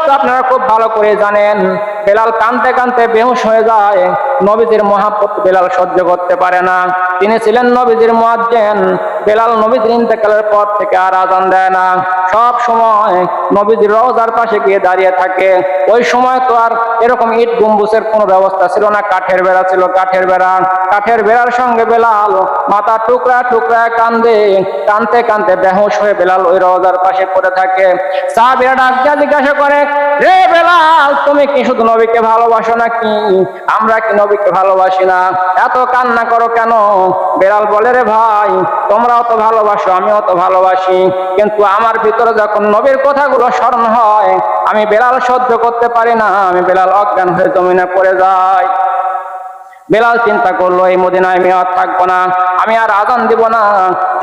তো আপনারা খুব ভালো করে জানেন, বেলাল কাঁদতে কাঁদতে বেহুশ হয়ে যায়। নবীজির মহাব্বত বেলাল সহ্য করতে পারে না। তিনি ছিলেন নবীজির মুয়াজ্জিন। বেলাল নবীজির ইন্তেকালের পর থেকে আর আযান দেয় না, সব সময় নবীজির রওজার পাশে গিয়ে দাঁড়িয়ে থাকে। ওই সময় তো আর এরকম ইট গম্বুজের কোনো ব্যবস্থা ছিল না, কাঠের বেড়া ছিল, কাঠের বেড়া। কাঠের বেড়ার সঙ্গে বেলাল মাথা টুকরা টুকরা কান্দে, কানতে কানতে বেহুশ হয়ে বেলাল ওই রওজার পাশে পড়ে থাকে। সাহাবীরা ডাক দিয়ে জিজ্ঞাসা করে, রে বেলাল, তুমি কি শুধু নবীকে ভালোবাসো নাকি? আমরা কি নবীকে ভালোবাসি না? এত কান্না করো কেন? বেলাল বলে, রে ভাই, তোমরাও তো ভালোবাসো, আমিও তো ভালোবাসি, কিন্তু আমার ভিতরে যখন নবীর কথাগুলো স্মরণ হয়, আমি বেলাল সহ্য করতে পারি না, আমি বেলাল অজ্ঞান হয়ে জমিনে পড়ে যাই। বেলাল চিন্তা করলো, এই মদিনায় আমি আর থাকবো না, আমি আর আযান দিব না।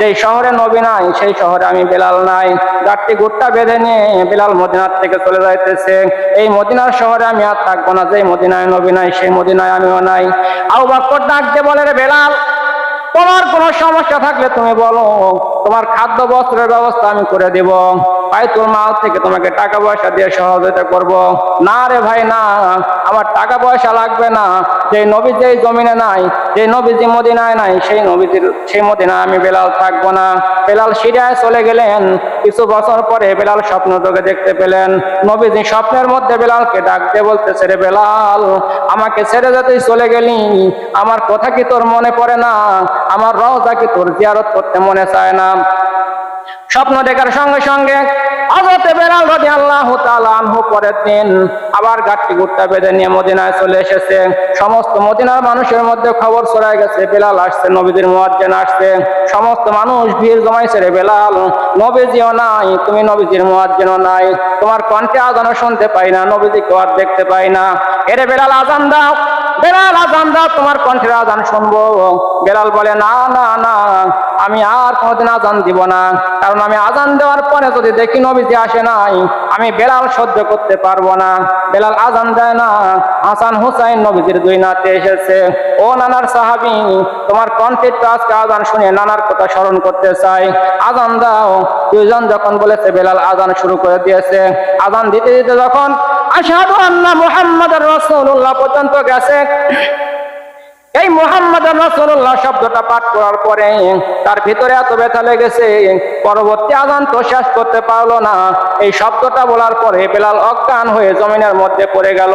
যেই শহরে নবী নাই সেই শহরে আমি বেলাল নাই। গাড়ি গুট্টা বেঁধে নিয়ে বেলাল মদিনার থেকে চলে যাইতেছে। এই মদিনার শহরে আমি আর থাকবো না, যেই মদিনায় নবী নাই সেই মদিনায় আমিও নাই। আবু বকর ডাক দিয়ে বলে, রে বেলাল, তোমার কোনো সমস্যা থাকলে তুমি বলো, তোমার খাদ্য বস্ত্রের ব্যবস্থা আমি করে দিব, বাইতুল মাল থেকে তোমাকে টাকা পয়সা দিয়ে সহযোগিতা করব। না রে ভাই, না, আমার টাকা পয়সা লাগবে না। যে নবী যেই জমিনে নাই, যে নবীজি মদিনায় নাই, সেই মদিনায় আমি বেলাল থাকবো না। বেলাল সিরিয়ায় চলে গেলেন। কিছু বছর পরে বেলাল স্বপ্ন যোগে দেখতে পেলেন, নবীজি স্বপ্নের মধ্যে বেলালকে ডাক দিয়ে বলতেছে, রে বেলাল, আমাকে ছেড়ে যেতেই চলে গেলি, আমার কথা কি তোর মনে পড়ে না? আমার রওজা কি তোর জিয়ারত করতে মনে চায় না? স্বপ্ন দেখার সঙ্গে সঙ্গে হযরতে বেলাল রাদিয়াল্লাহু তাআলা আনহু পরের দিন আবার গাড়ি গুট্টা বেঁধে নিয়ে মদিনায় চলে এসেছে। সমস্ত মদিনার মানুষের মধ্যে খবর ছড়ায় গেছে, বেলাল আসছে, নবীজির মুয়াজ্জিন আসছে। সমস্ত মানুষ ভিড় জমাইছে, রে বেলাল, নবীজিও নাই, তুমি নবীজির মুয়াজ্জিনও নাই, তোমার কণ্ঠে আযানও শুনতে পাই না, নবীজিকে আর দেখতে পাই না। এরে বেলাল, আযান দাও, বেলাল আযান দাও, তোমার কণ্ঠের আযান শুনবো। বেলাল বলে, না না না, আমি আর কোনোদিন আযান দিব না, কারণ আমি আযান দেওয়ার পরে যদি দেখি নবীজি আসে নাই, আমি বেলাল সহ্য করতে পারবো না। বেলাল আযান দেয় না। হাসান হুসাইন নবীজির দুই নাতি এসেছে। ও নানার সাহাবী, তোমার কণ্ঠের তো আজকে আযান শুনে নানার কথা স্মরণ করতে চাই, আযান দাও। দুইজন যখন বলেছে, বেলাল আযান শুরু করে দিয়েছে। আযান দিতে দিতে যখন আশহাদু আন্না মুহাম্মাদুর রাসূলুল্লাহ পর্যন্ত গেছে, এই মুহাম্মাদুর রাসূলুল্লাহ শব্দটা পাঠ করার পরে তার ভিতরে এত ব্যথা লেগেছে, পরবর্তী আযান তো শেষ করতে পারলো না। এই শব্দটা বলার পরে বেলাল অজ্ঞান হয়ে জমিনের মধ্যে পড়ে গেল।